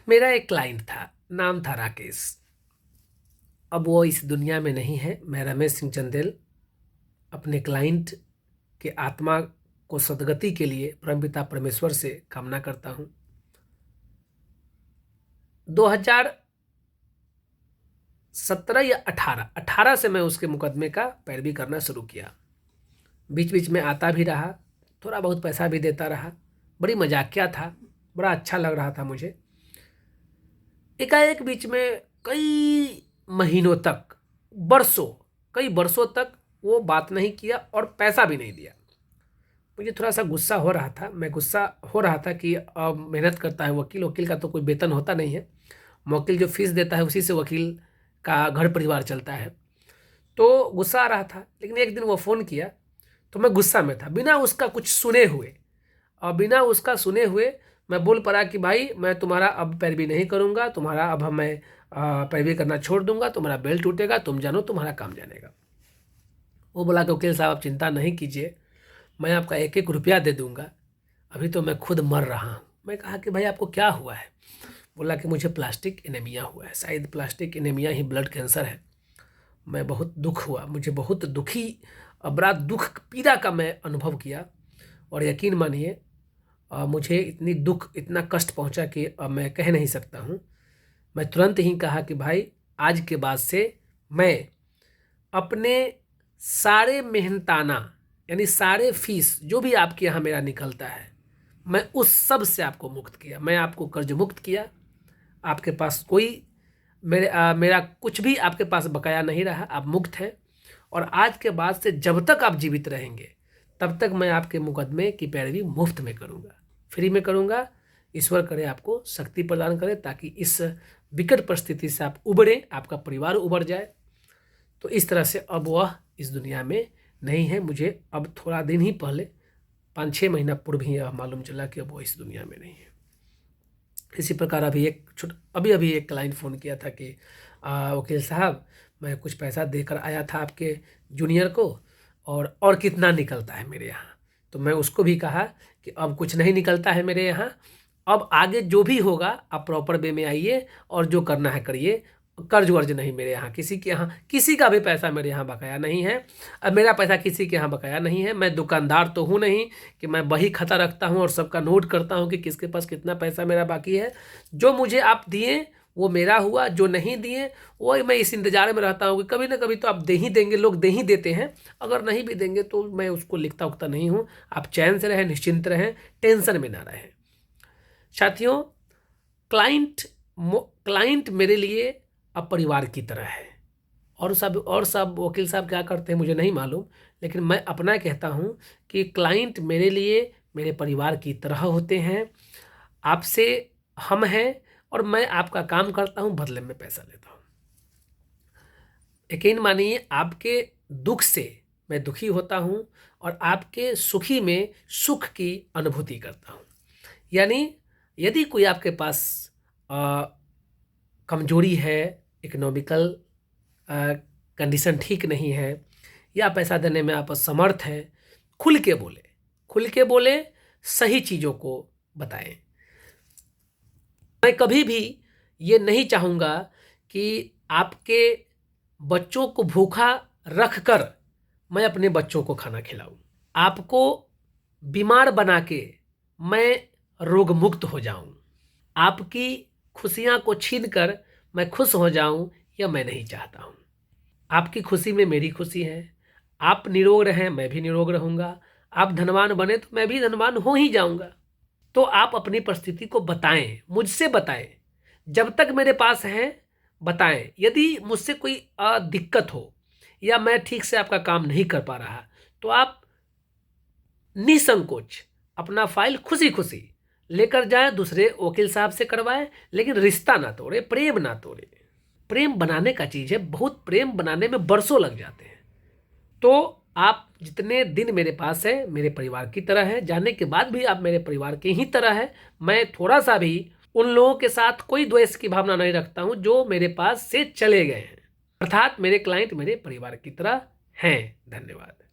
मेरा एक क्लाइंट था, नाम था राकेश। अब वो इस दुनिया में नहीं है। मैं रमेश सिंह चंदेल अपने क्लाइंट के आत्मा को सद्गति के लिए परमपिता परमेश्वर से कामना करता हूँ। 2017 या 18 से मैं उसके मुकदमे का पैरवी करना शुरू किया। बीच बीच में आता भी रहा, थोड़ा बहुत पैसा भी देता रहा। बड़ी मजाकिया था, बड़ा अच्छा लग रहा था मुझे। एकाएक बीच में कई महीनों तक, कई वर्षों तक वो बात नहीं किया और पैसा भी नहीं दिया। मुझे थोड़ा सा गुस्सा हो रहा था। मैं गुस्सा हो रहा था कि मेहनत करता है वकील, वकील का तो कोई वेतन होता नहीं है। वकील जो फीस देता है उसी से वकील का घर परिवार चलता है। तो गुस्सा आ रहा था। लेकिन एक दिन वो फ़ोन किया तो मैं गुस्सा में था, बिना उसका कुछ सुने हुए। और बिना उसका सुने हुए मैं बोल पड़ा कि भाई मैं तुम्हारा अब पैरवी नहीं करूँगा, तुम्हारा अब मैं पैरवी करना छोड़ दूंगा, तुम्हारा बेल टूटेगा, तुम जानो, तुम्हारा काम जानेगा। वो बोला कि वकील साहब आप चिंता नहीं कीजिए, मैं आपका एक एक रुपया दे दूंगा, अभी तो मैं खुद मर रहा हूँ। मैं कहा कि भाई आपको क्या हुआ है? बोला कि मुझे प्लास्टिक एनीमिया हुआ है, शायद प्लास्टिक एनीमिया ही ब्लड कैंसर है। मैं बहुत दुख हुआ, मुझे बहुत दुखी, बड़ा दुख पीड़ा का मैं अनुभव किया। और यकीन मानिए मुझे इतनी दुख, इतना कष्ट पहुंचा कि मैं कह नहीं सकता हूं। मैं तुरंत ही कहा कि भाई आज के बाद से मैं अपने सारे मेहनताना यानी सारे फीस जो भी आपके यहाँ मेरा निकलता है, मैं उस सब से आपको मुक्त किया। मैं आपको कर्ज मुक्त किया। आपके पास कोई मेरा कुछ भी आपके पास बकाया नहीं रहा, आप मुक्त हैं। और आज के बाद से जब तक आप जीवित रहेंगे तब तक मैं आपके मुकदमे की पैरवी मुफ्त में करूँगा, फ्री में करूँगा। ईश्वर करे आपको शक्ति प्रदान करे ताकि इस विकट परिस्थिति से आप उबरें, आपका परिवार उबर जाए। तो इस तरह से अब वह इस दुनिया में नहीं है। मुझे अब थोड़ा दिन ही पहले, 5-6 महीना पूर्व ही यह मालूम चला कि अब वो इस दुनिया में नहीं है। इसी प्रकार अभी एक क्लाइंट फ़ोन किया था कि वकील साहब मैं कुछ पैसा देकर आया था आपके जूनियर को, और कितना निकलता है मेरे यहाँ? तो मैं उसको भी कहा कि अब कुछ नहीं निकलता है मेरे यहाँ, अब आगे जो भी होगा आप प्रॉपर वे में आइए और जो करना है करिए। कर्ज वर्ज नहीं मेरे यहाँ, किसी के यहाँ किसी का भी पैसा मेरे यहाँ बकाया नहीं है। अब मेरा पैसा किसी के यहाँ बकाया नहीं है। मैं दुकानदार तो हूँ नहीं कि मैं बही खाता रखता हूँ और सबका नोट करता हूँ कि किसके पास कितना पैसा मेरा बाकी है। जो मुझे आप दिए वो मेरा हुआ, जो नहीं दिए वो मैं इस इंतजार में रहता हूँ कि कभी ना कभी तो आप दे ही देंगे। लोग दे ही देते हैं, अगर नहीं भी देंगे तो मैं उसको लिखता उखता नहीं हूँ। आप चैन से रहें, निश्चिंत रहें, टेंशन में ना रहें। साथियों, क्लाइंट मेरे लिए अब परिवार की तरह है। और सब वकील साहब क्या करते हैं मुझे नहीं मालूम, लेकिन मैं अपना कहता हूँ कि क्लाइंट मेरे लिए मेरे परिवार की तरह होते हैं। आपसे हम हैं और मैं आपका काम करता हूँ, बदले में पैसा लेता हूँ। यकीन मानिए आपके दुख से मैं दुखी होता हूँ और आपके सुखी में सुख की अनुभूति करता हूँ। यानी यदि कोई आपके पास कमजोरी है, इकोनॉमिकल कंडीशन ठीक नहीं है, या पैसा देने में आप असमर्थ हैं, खुल के बोले, सही चीज़ों को बताएं। मैं कभी भी ये नहीं चाहूँगा कि आपके बच्चों को भूखा रख कर मैं अपने बच्चों को खाना खिलाऊं, आपको बीमार बना के मैं रोग मुक्त हो जाऊं, आपकी खुशियां को छीन कर मैं खुश हो जाऊं, यह मैं नहीं चाहता हूं। आपकी खुशी में मेरी खुशी है। आप निरोग रहें, मैं भी निरोग रहूंगा। आप धनवान बने तो मैं भी धनवान हो ही जाऊंगा। तो आप अपनी परिस्थिति को बताएं, मुझसे बताएं, जब तक मेरे पास हैं बताएं। यदि मुझसे कोई दिक्कत हो या मैं ठीक से आपका काम नहीं कर पा रहा तो आप निसंकोच अपना फाइल खुशी खुशी लेकर जाएं, दूसरे वकील साहब से करवाएं, लेकिन रिश्ता ना तोड़े, प्रेम ना तोड़े। प्रेम बनाने का चीज़ है, बहुत प्रेम बनाने में बरसों लग जाते हैं। तो आप जितने दिन मेरे पास है मेरे परिवार की तरह है, जाने के बाद भी आप मेरे परिवार की ही तरह है। मैं थोड़ा सा भी उन लोगों के साथ कोई द्वेष की भावना नहीं रखता हूं जो मेरे पास से चले गए हैं, अर्थात मेरे क्लाइंट मेरे परिवार की तरह हैं। धन्यवाद।